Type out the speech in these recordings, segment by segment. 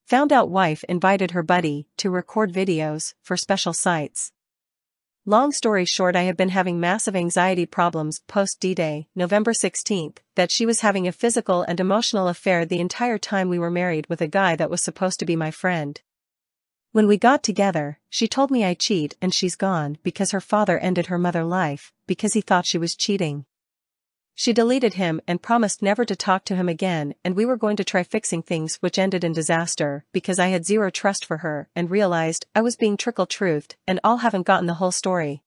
Found out wife invited her buddy to record videos for special sites. Long story short, I have been having massive anxiety problems post D-Day, November 16th, that she was having a physical and emotional affair the entire time we were married with a guy that was supposed to be my friend. When we got together, she told me I cheat and she's gone because her father ended her mother life because he thought she was cheating. She deleted him and promised never to talk to him again, and we were going to try fixing things, which ended in disaster because I had zero trust for her and realized I was being trickle-truthed and all haven't gotten the whole story.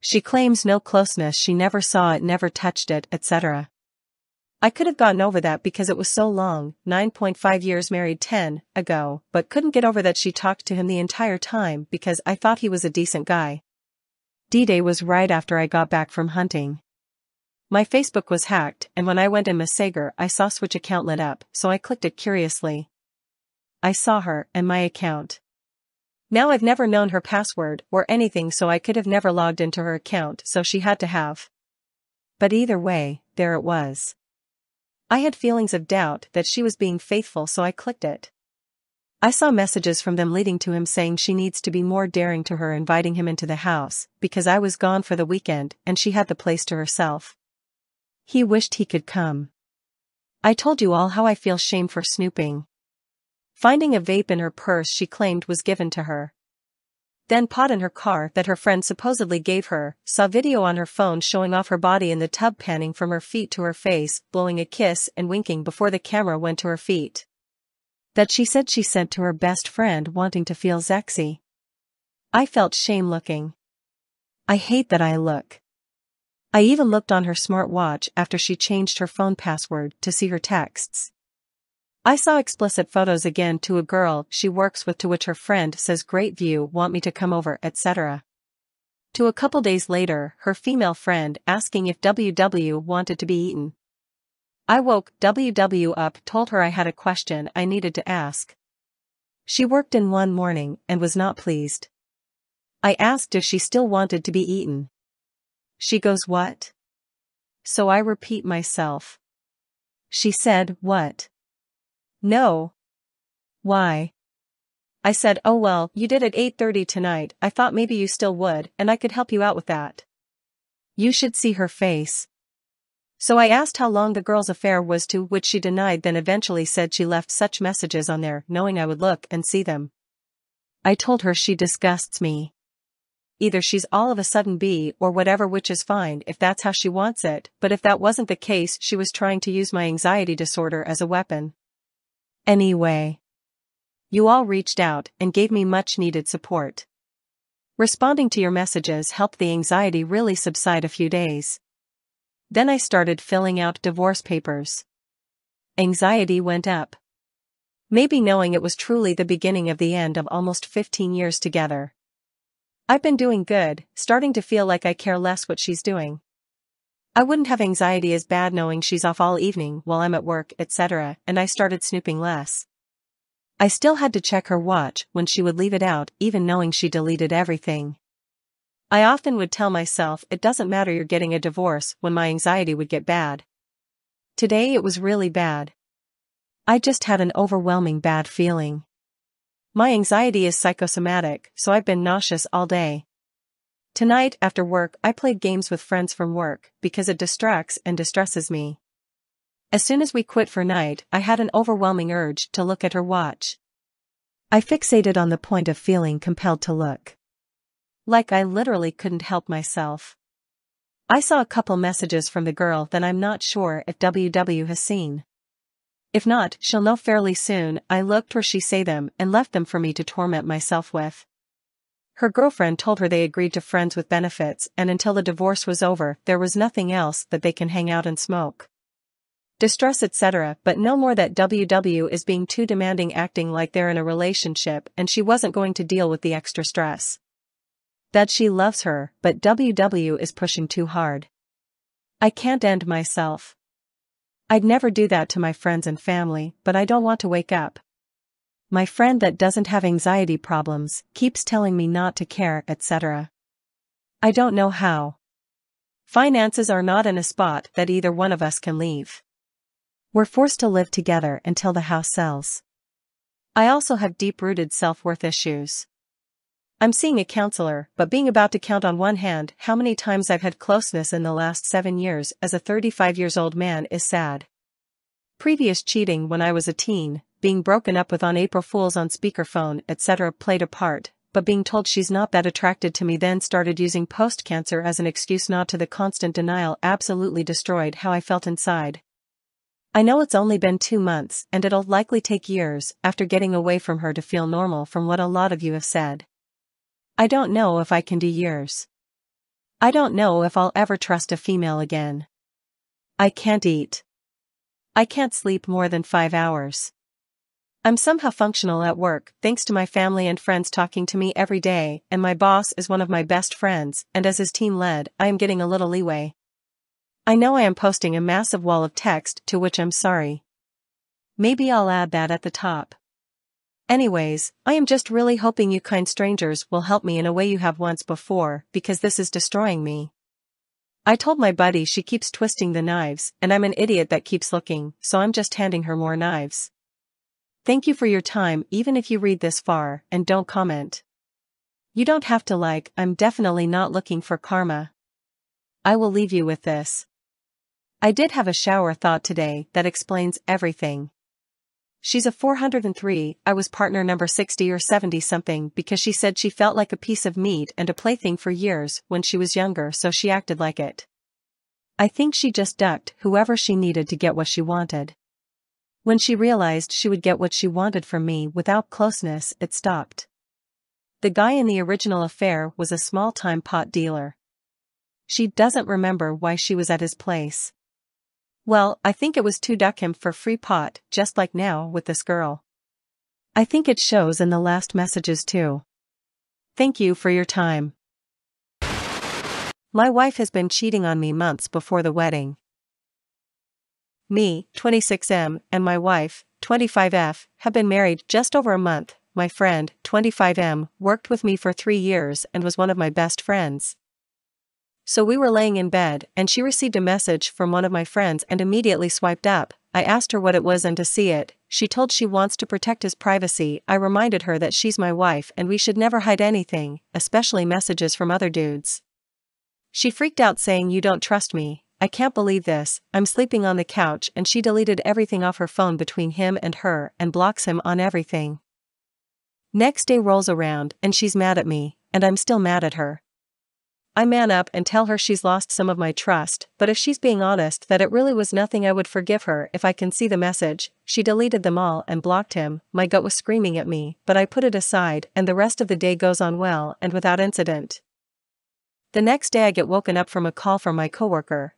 She claims no closeness, she never saw it, never touched it, etc. I could have gotten over that because it was so long, 9.5 years married 10 ago, but couldn't get over that she talked to him the entire time because I thought he was a decent guy. D-Day was right after I got back from hunting. My Facebook was hacked, and when I went in Messenger I saw Switch account lit up, so I clicked it curiously. I saw her and my account. Now I've never known her password or anything, so I could have never logged into her account, so she had to have. But either way, there it was. I had feelings of doubt that she was being faithful, so I clicked it. I saw messages from them leading to him saying she needs to be more daring to her, inviting him into the house because I was gone for the weekend and she had the place to herself. He wished he could come. I told you all how I feel shame for snooping. Finding a vape in her purse she claimed was given to her. Then pot in her car that her friend supposedly gave her, saw video on her phone showing off her body in the tub, panning from her feet to her face, blowing a kiss and winking before the camera went to her feet. That she said she sent to her best friend wanting to feel sexy. I felt shame looking. I hate that I look. I even looked on her smartwatch after she changed her phone password to see her texts. I saw explicit photos again to a girl she works with, to which her friend says great view, want me to come over, etc. To a couple days later, her female friend asking if WW wanted to be eaten. I woke WW up, told her I had a question I needed to ask. She worked in one morning and was not pleased. I asked if she still wanted to be eaten. She goes, what? So I repeat myself. She said, what? No. Why? I said, oh well, you did at 8:30 tonight, I thought maybe you still would, and I could help you out with that. You should see her face. So I asked how long the girl's affair was, to which she denied, then eventually said she left such messages on there knowing I would look and see them. I told her she disgusts me. Either she's all of a sudden bi or whatever, which is fine if that's how she wants it, but if that wasn't the case, she was trying to use my anxiety disorder as a weapon. Anyway, you all reached out and gave me much needed support. Responding to your messages helped the anxiety really subside a few days. Then I started filling out divorce papers. Anxiety went up. Maybe knowing it was truly the beginning of the end of almost 15 years together. I've been doing good, starting to feel like I care less what she's doing. I wouldn't have anxiety as bad knowing she's off all evening while I'm at work, etc., and I started snooping less. I still had to check her watch when she would leave it out, even knowing she deleted everything. I often would tell myself it doesn't matter, you're getting a divorce, when my anxiety would get bad. Today it was really bad. I just had an overwhelming bad feeling. My anxiety is psychosomatic, so I've been nauseous all day. Tonight after work I played games with friends from work because it distracts and distresses me. As soon as we quit for night, I had an overwhelming urge to look at her watch. I fixated on the point of feeling compelled to look. Like I literally couldn't help myself. I saw a couple messages from the girl that I'm not sure if WW has seen. If not, she'll know fairly soon. I looked where she say them and left them for me to torment myself with. Her girlfriend told her they agreed to friends with benefits, and until the divorce was over there was nothing else that they can hang out and smoke. Distress, etc., but no more. That WW is being too demanding, acting like they're in a relationship and she wasn't going to deal with the extra stress. That she loves her, but WW is pushing too hard. I can't end myself. I'd never do that to my friends and family, but I don't want to wake up. My friend that doesn't have anxiety problems keeps telling me not to care, etc. I don't know how. Finances are not in a spot that either one of us can leave. We're forced to live together until the house sells. I also have deep-rooted self-worth issues. I'm seeing a counselor, but being about to count on one hand how many times I've had closeness in the last 7 years as a 35-years-old man is sad. Previous cheating when I was a teen, being broken up with on April Fools on speakerphone, etc. played a part, but being told she's not that attracted to me then started using post-cancer as an excuse not to the constant denial absolutely destroyed how I felt inside. I know it's only been 2 months and it'll likely take years after getting away from her to feel normal from what a lot of you have said. I don't know if I can do years. I don't know if I'll ever trust a female again. I can't eat. I can't sleep more than 5 hours. I'm somehow functional at work thanks to my family and friends talking to me every day, and my boss is one of my best friends, and as his team lead, I am getting a little leeway. I know I am posting a massive wall of text to which I'm sorry. Maybe I'll add that at the top. Anyways, I am just really hoping you kind strangers will help me in a way you have once before, because this is destroying me. I told my buddy she keeps twisting the knives, and I'm an idiot that keeps looking, so I'm just handing her more knives. Thank you for your time even if you read this far, and don't comment. You don't have to like, I'm definitely not looking for karma. I will leave you with this. I did have a shower thought today that explains everything. She's a 403, I was partner number 60 or 70 something because she said she felt like a piece of meat and a plaything for years when she was younger, so she acted like it. I think she just ducked whoever she needed to get what she wanted. When she realized she would get what she wanted from me without closeness, it stopped. The guy in the original affair was a small-time pot dealer. She doesn't remember why she was at his place. Well, I think it was to duck him for free pot, just like now with this girl. I think it shows in the last messages too. Thank you for your time. My wife has been cheating on me months before the wedding. Me, 26M, and my wife, 25F, have been married just over a month. My friend, 25M, worked with me for 3 years and was one of my best friends. So we were laying in bed, and she received a message from one of my friends and immediately swiped up. I asked her what it was and to see it. She told she wants to protect his privacy. I reminded her that she's my wife and we should never hide anything, especially messages from other dudes. She freaked out saying, "You don't trust me. I can't believe this." I'm sleeping on the couch and she deleted everything off her phone between him and her and blocks him on everything. Next day rolls around and she's mad at me, and I'm still mad at her. I man up and tell her she's lost some of my trust, but if she's being honest that it really was nothing, I would forgive her if I can see the message. She deleted them all and blocked him. My gut was screaming at me, but I put it aside and the rest of the day goes on well and without incident. The next day I get woken up from a call from my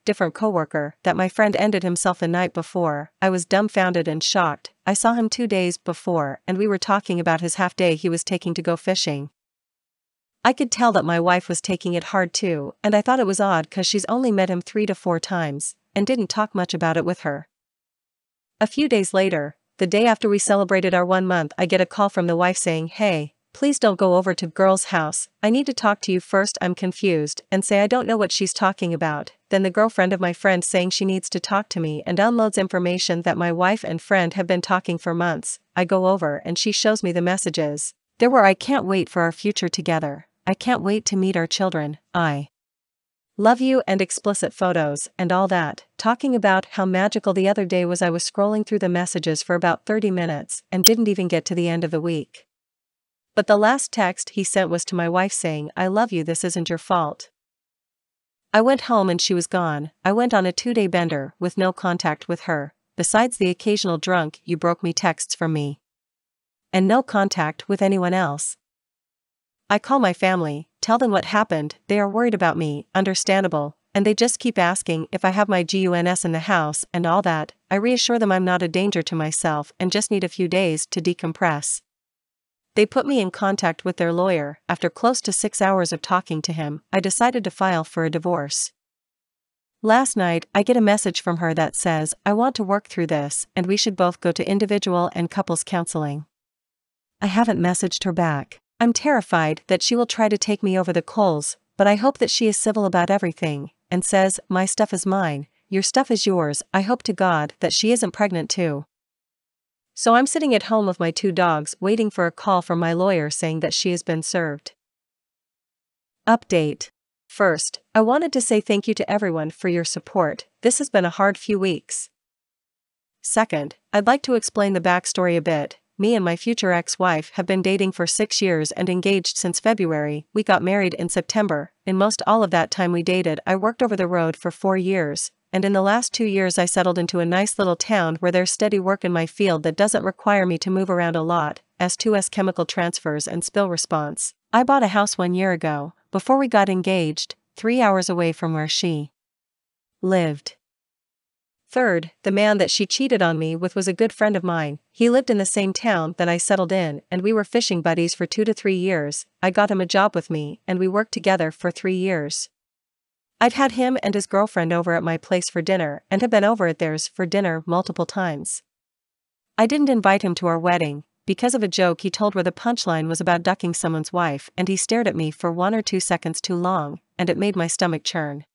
different coworker, that my friend ended himself the night before. I was dumbfounded and shocked. I saw him 2 days before and we were talking about his half day he was taking to go fishing. I could tell that my wife was taking it hard too, and I thought it was odd cause she's only met him 3 to 4 times, and didn't talk much about it with her. A few days later, the day after we celebrated our 1 month, I get a call from the wife saying, "Hey, please don't go over to girl's house, I need to talk to you first." I'm confused, and say I don't know what she's talking about. Then the girlfriend of my friend saying she needs to talk to me and downloads information that my wife and friend have been talking for months. I go over and she shows me the messages. There were "I can't wait for our future together. I can't wait to meet our children. I love you" and explicit photos and all that, talking about how magical the other day was. I was scrolling through the messages for about 30 minutes and didn't even get to the end of the week. But the last text he sent was to my wife saying, "I love you, this isn't your fault." I went home and she was gone. I went on a 2-day bender with no contact with her, besides the occasional "drunk, you broke me" texts from me. And no contact with anyone else. I call my family, tell them what happened. They are worried about me, understandable, and they just keep asking if I have my guns in the house and all that. I reassure them I'm not a danger to myself and just need a few days to decompress. They put me in contact with their lawyer. After close to 6 hours of talking to him, I decided to file for a divorce. Last night, I get a message from her that says, "I want to work through this and we should both go to individual and couples counseling." I haven't messaged her back. I'm terrified that she will try to take me over the coals, but I hope that she is civil about everything, and says, "My stuff is mine, your stuff is yours." I hope to God that she isn't pregnant too. So I'm sitting at home with my 2 dogs waiting for a call from my lawyer saying that she has been served. Update. First, I wanted to say thank you to everyone for your support. This has been a hard few weeks. Second, I'd like to explain the backstory a bit. Me and my future ex-wife have been dating for 6 years and engaged since February. We got married in September. In most all of that time we dated, I worked over the road for 4 years, and in the last 2 years I settled into a nice little town where there's steady work in my field that doesn't require me to move around a lot, S2S chemical transfers and spill response. I bought a house 1 year ago, before we got engaged, 3 hours away from where she lived. Third, the man that she cheated on me with was a good friend of mine. He lived in the same town that I settled in, and we were fishing buddies for 2 to 3 years. I got him a job with me, and we worked together for 3 years. I've had him and his girlfriend over at my place for dinner, and have been over at theirs for dinner multiple times. I didn't invite him to our wedding, because of a joke he told where the punchline was about ducking someone's wife, and he stared at me for 1 or 2 seconds too long, and it made my stomach churn.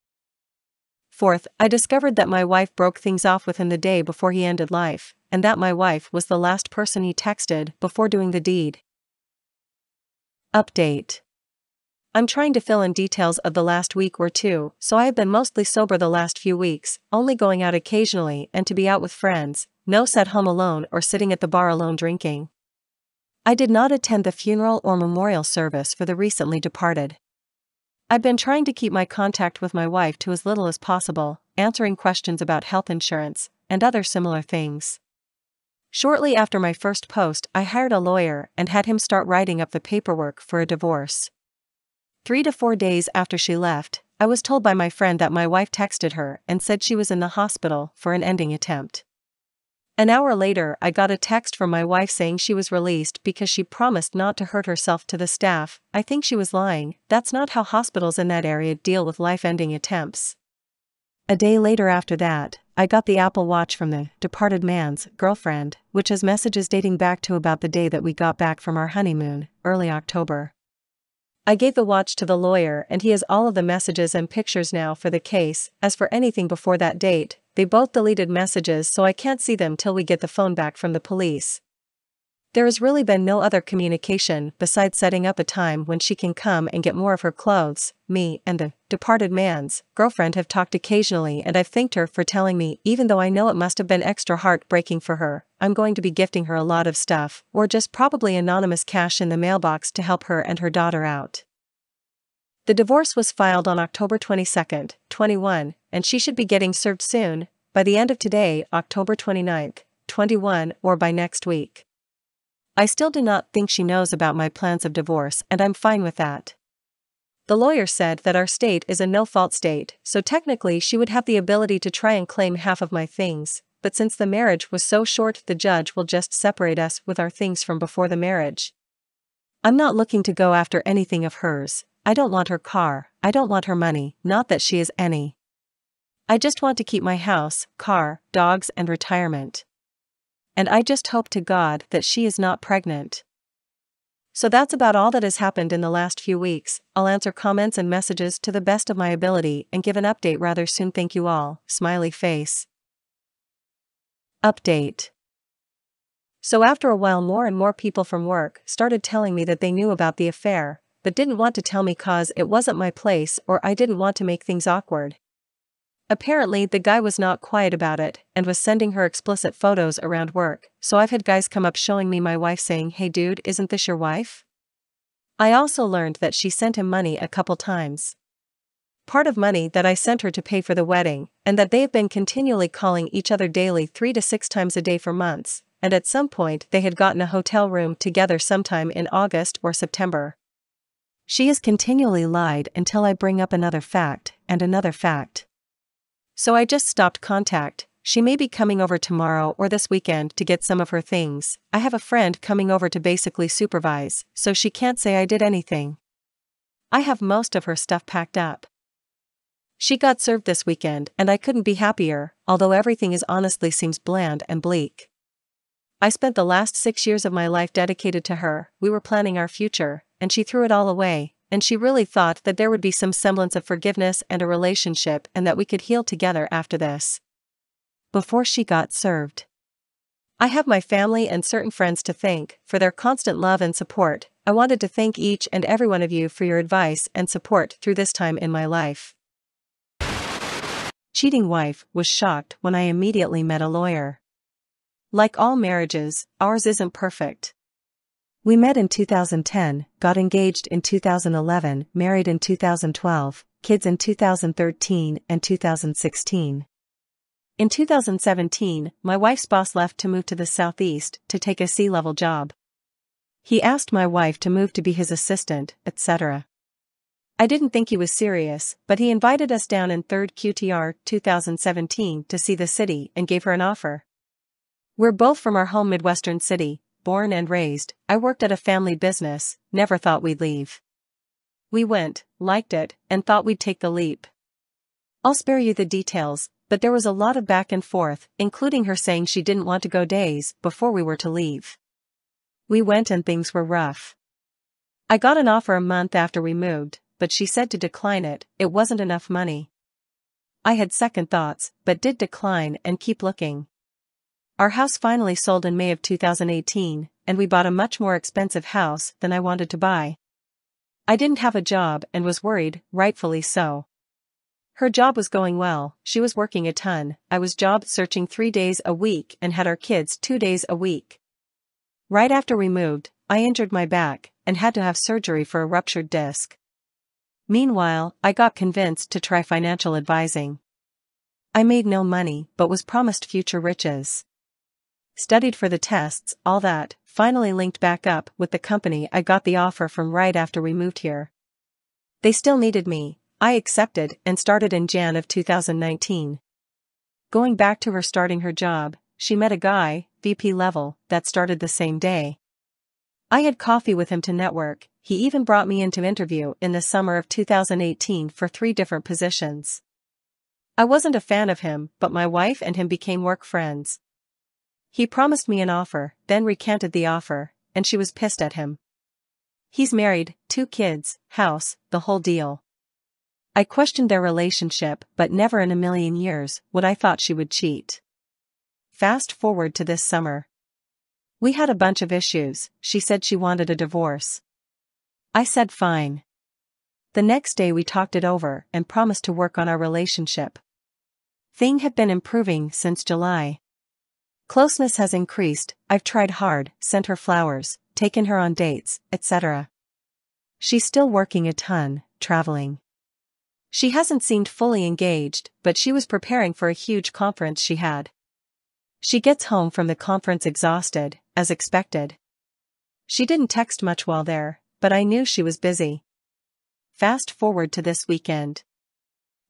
Fourth, I discovered that my wife broke things off with him the day before he ended life, and that my wife was the last person he texted before doing the deed. Update. I'm trying to fill in details of the last week or two, so I have been mostly sober the last few weeks, only going out occasionally and to be out with friends, no set home alone or sitting at the bar alone drinking. I did not attend the funeral or memorial service for the recently departed. I've been trying to keep my contact with my wife to as little as possible, answering questions about health insurance, and other similar things. Shortly after my first post, I hired a lawyer and had him start writing up the paperwork for a divorce. 3 to 4 days after she left, I was told by my friend that my wife texted her and said she was in the hospital for an ending attempt. An hour later, I got a text from my wife saying she was released because she promised not to hurt herself to the staff. I think she was lying. That's not how hospitals in that area deal with life-ending attempts. A day later after that, I got the Apple Watch from the departed man's girlfriend, which has messages dating back to about the day that we got back from our honeymoon, early October. I gave the watch to the lawyer and he has all of the messages and pictures now for the case. As for anything before that date, they both deleted messages so I can't see them till we get the phone back from the police. There has really been no other communication besides setting up a time when she can come and get more of her clothes. Me and the departed man's girlfriend have talked occasionally and I've thanked her for telling me, even though I know it must have been extra heartbreaking for her. I'm going to be gifting her a lot of stuff, or just probably anonymous cash in the mailbox to help her and her daughter out. The divorce was filed on October 22, 21, and she should be getting served soon, by the end of today, October 29, 21, or by next week. I still do not think she knows about my plans of divorce, and I'm fine with that. The lawyer said that our state is a no-fault state, so technically she would have the ability to try and claim half of my things, but since the marriage was so short, the judge will just separate us with our things from before the marriage. I'm not looking to go after anything of hers. I don't want her car, I don't want her money, not that she has any. I just want to keep my house, car, dogs and retirement. And I just hope to God that she is not pregnant. So that's about all that has happened in the last few weeks. I'll answer comments and messages to the best of my ability and give an update rather soon. Thank you all, smiley face. Update. So after a while more and more people from work started telling me that they knew about the affair, but didn't want to tell me cause it wasn't my place or I didn't want to make things awkward. Apparently the guy was not quiet about it and was sending her explicit photos around work, so I've had guys come up showing me my wife saying, "Hey dude, isn't this your wife?" I also learned that she sent him money a couple times. Part of money that I sent her to pay for the wedding, and that they have been continually calling each other daily 3 to 6 times a day for months, and at some point they had gotten a hotel room together sometime in August or September. She has continually lied until I bring up another fact, and another fact. So I just stopped contact. She may be coming over tomorrow or this weekend to get some of her things. I have a friend coming over to basically supervise, so she can't say I did anything. I have most of her stuff packed up. She got served this weekend and I couldn't be happier, although everything is honestly seems bland and bleak. I spent the last 6 years of my life dedicated to her. We were planning our future, and she threw it all away, and she really thought that there would be some semblance of forgiveness and a relationship and that we could heal together after this. Before she got served. I have my family and certain friends to thank for their constant love and support. I wanted to thank each and every one of you for your advice and support through this time in my life. Cheating wife was shocked when I immediately met a lawyer. Like all marriages, ours isn't perfect. We met in 2010, got engaged in 2011, married in 2012, kids in 2013 and 2016. In 2017, my wife's boss left to move to the southeast to take a C-level job. He asked my wife to move to be his assistant, etc. I didn't think he was serious, but he invited us down in 3rd QTR 2017 to see the city and gave her an offer. We're both from our home Midwestern city, born and raised. I worked at a family business, never thought we'd leave. We went, liked it, and thought we'd take the leap. I'll spare you the details, but there was a lot of back and forth, including her saying she didn't want to go days before we were to leave. We went and things were rough. I got an offer a month after we moved, but she said to decline it, it wasn't enough money. I had second thoughts, but did decline and keep looking. Our house finally sold in May of 2018, and we bought a much more expensive house than I wanted to buy. I didn't have a job and was worried, rightfully so. Her job was going well, she was working a ton, I was job searching 3 days a week and had our kids 2 days a week. Right after we moved, I injured my back and had to have surgery for a ruptured disc. Meanwhile, I got convinced to try financial advising. I made no money but was promised future riches. Studied for the tests, all that, finally linked back up with the company I got the offer from right after we moved here. They still needed me, I accepted and started in Jan of 2019. Going back to her starting her job, she met a guy, VP level, that started the same day. I had coffee with him to network, he even brought me in to interview in the summer of 2018 for 3 different positions. I wasn't a fan of him, but my wife and him became work friends. He promised me an offer, then recanted the offer, and she was pissed at him. He's married, 2 kids, house, the whole deal. I questioned their relationship, but never in a million years would I thought she would cheat. Fast forward to this summer. We had a bunch of issues, she said she wanted a divorce. I said fine. The next day we talked it over and promised to work on our relationship. Things have been improving since July. Closeness has increased, I've tried hard, sent her flowers, taken her on dates, etc. She's still working a ton, traveling. She hasn't seemed fully engaged, but she was preparing for a huge conference she had. She gets home from the conference exhausted, as expected. She didn't text much while there, but I knew she was busy. Fast forward to this weekend.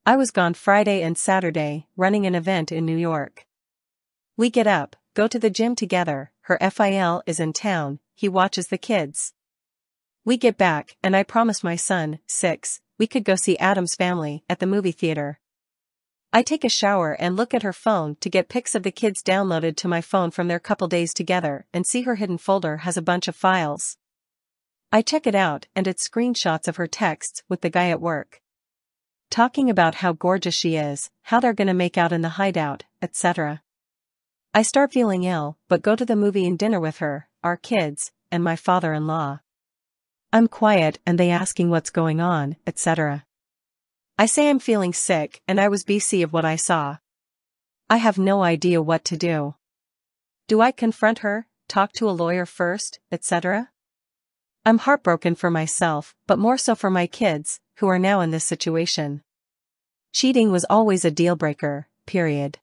I was gone Friday and Saturday, running an event in New York. We get up, go to the gym together, her FIL is in town, he watches the kids. We get back and I promised my son, 6, we could go see Adam's Family at the movie theater. I take a shower and look at her phone to get pics of the kids downloaded to my phone from their couple days together and see her hidden folder has a bunch of files. I check it out and it's screenshots of her texts with the guy at work. Talking about how gorgeous she is, how they're gonna make out in the hideout, etc. I start feeling ill, but go to the movie and dinner with her, our kids, and my father-in-law. I'm quiet and they asking what's going on, etc. I say I'm feeling sick and I was BC of what I saw. I have no idea what to do. Do I confront her, talk to a lawyer first, etc.? I'm heartbroken for myself, but more so for my kids, who are now in this situation. Cheating was always a deal breaker, period.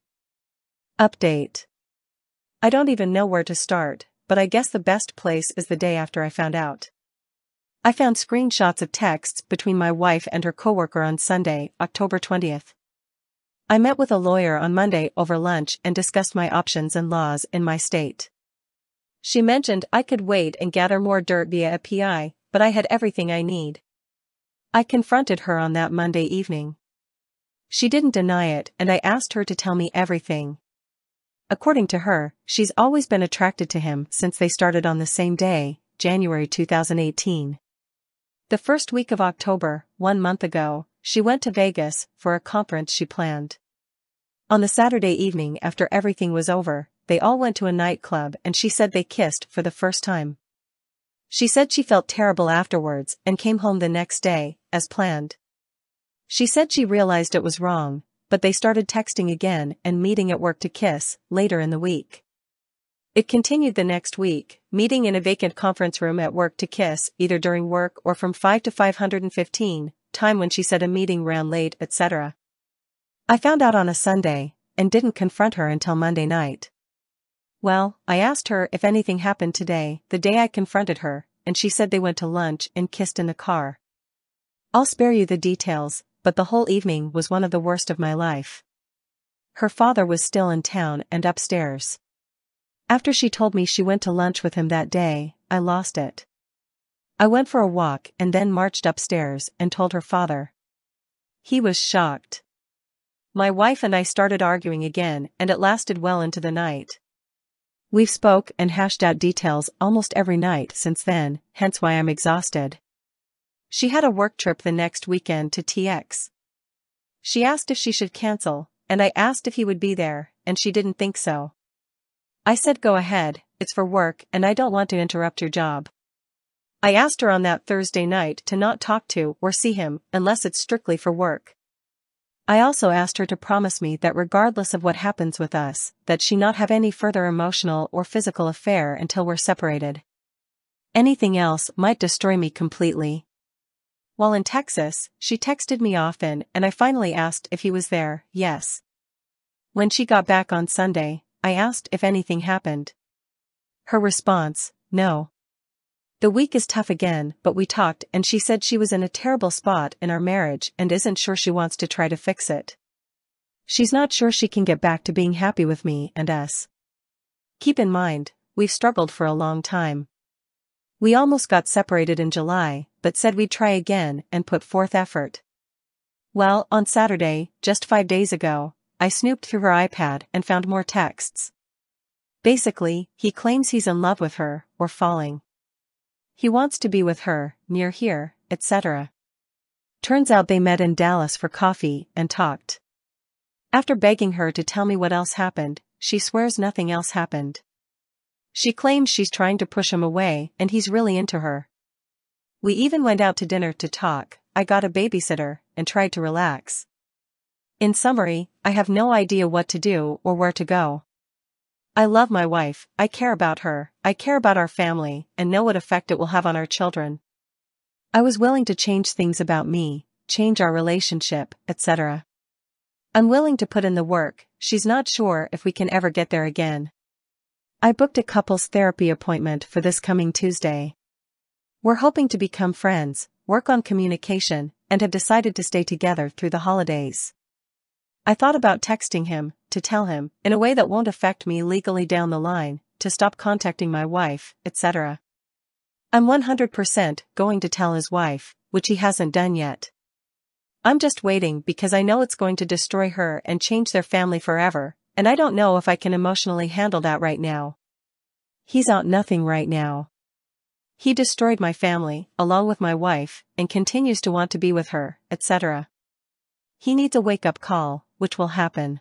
Update. I don't even know where to start, but I guess the best place is the day after I found out. I found screenshots of texts between my wife and her coworker on Sunday, October 20th. I met with a lawyer on Monday over lunch and discussed my options and laws in my state. She mentioned I could wait and gather more dirt via a PI, but I had everything I need. I confronted her on that Monday evening. She didn't deny it and I asked her to tell me everything. According to her, she's always been attracted to him since they started on the same day, January 2018. The first week of October, 1 month ago, she went to Vegas for a conference she planned. On the Saturday evening after everything was over, they all went to a nightclub and she said they kissed for the first time. She said she felt terrible afterwards and came home the next day, as planned. She said she realized it was wrong, but they started texting again and meeting at work to kiss, later in the week. It continued the next week, meeting in a vacant conference room at work to kiss either during work or from 5 to 5:15, time when she said a meeting ran late, etc. I found out on a Sunday, and didn't confront her until Monday night. Well, I asked her if anything happened today, the day I confronted her, and she said they went to lunch and kissed in the car. I'll spare you the details, but the whole evening was one of the worst of my life. Her father was still in town and upstairs. After she told me she went to lunch with him that day, I lost it. I went for a walk and then marched upstairs and told her father. He was shocked. My wife and I started arguing again, and it lasted well into the night. We've spoke and hashed out details almost every night since then, hence why I'm exhausted. She had a work trip the next weekend to TX. She asked if she should cancel, and I asked if he would be there, and she didn't think so. I said go ahead, it's for work and I don't want to interrupt your job. I asked her on that Thursday night to not talk to or see him unless it's strictly for work. I also asked her to promise me that regardless of what happens with us, that she not have any further emotional or physical affair until we're separated. Anything else might destroy me completely. While in Texas, she texted me often and I finally asked if he was there, yes. When she got back on Sunday, I asked if anything happened. Her response, no. The week is tough again, but we talked and she said she was in a terrible spot in our marriage and isn't sure she wants to try to fix it. She's not sure she can get back to being happy with me and us. Keep in mind, we've struggled for a long time. We almost got separated in July, but said we'd try again and put forth effort. Well, on Saturday, just 5 days ago, I snooped through her iPad and found more texts. Basically, he claims he's in love with her, or falling. He wants to be with her, near here, etc. Turns out they met in Dallas for coffee and talked. After begging her to tell me what else happened, she swears nothing else happened. She claims she's trying to push him away and he's really into her. We even went out to dinner to talk, I got a babysitter, and tried to relax. In summary, I have no idea what to do or where to go. I love my wife, I care about her, I care about our family, and know what effect it will have on our children. I was willing to change things about me, change our relationship, etc. I'm willing to put in the work, she's not sure if we can ever get there again. I booked a couples therapy appointment for this coming Tuesday. We're hoping to become friends, work on communication, and have decided to stay together through the holidays. I thought about texting him, to tell him, in a way that won't affect me legally down the line, to stop contacting my wife, etc. I'm 100% going to tell his wife, which he hasn't done yet. I'm just waiting because I know it's going to destroy her and change their family forever, and I don't know if I can emotionally handle that right now. He's out nothing right now. He destroyed my family, along with my wife, and continues to want to be with her, etc. He needs a wake-up call, which will happen.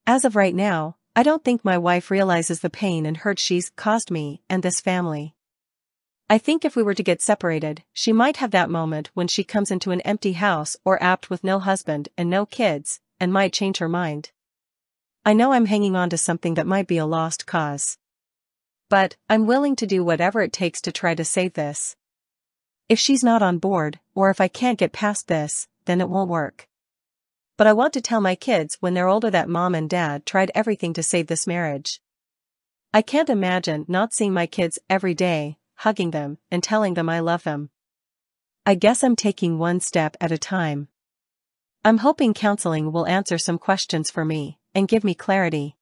As of right now, I don't think my wife realizes the pain and hurt she's caused me and this family. I think if we were to get separated, she might have that moment when she comes into an empty house or apt with no husband and no kids, and might change her mind. I know I'm hanging on to something that might be a lost cause. But, I'm willing to do whatever it takes to try to save this. If she's not on board, or if I can't get past this, then it won't work. But I want to tell my kids when they're older that mom and dad tried everything to save this marriage. I can't imagine not seeing my kids every day, hugging them, and telling them I love them. I guess I'm taking one step at a time. I'm hoping counseling will answer some questions for me, and give me clarity.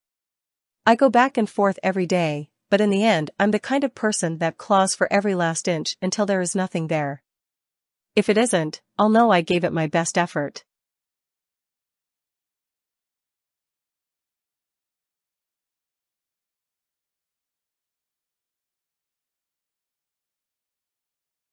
I go back and forth every day, but in the end I'm the kind of person that claws for every last inch until there is nothing there. If it isn't, I'll know I gave it my best effort.